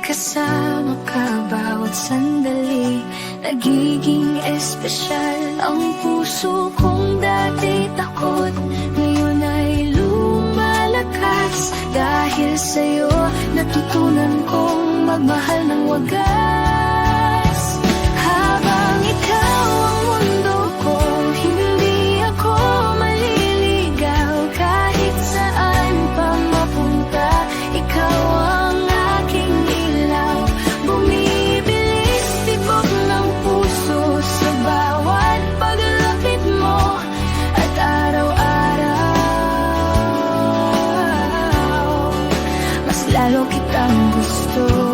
kasama ka bawat sandali, nagiging espesyal. Ang puso kong dati takot, ngayon ay lumalakas. Dahil sa'yo, natutunan kong magmahal ng wagas. Habang ikaw ang mundo ko, hindi ako maliligaw. Kahit saan pa mapunta, ikaw ang aking ilaw. Bumibilis tibok ng puso sa bawat paglapit mo. At araw-araw, mas lalo kitang gusto.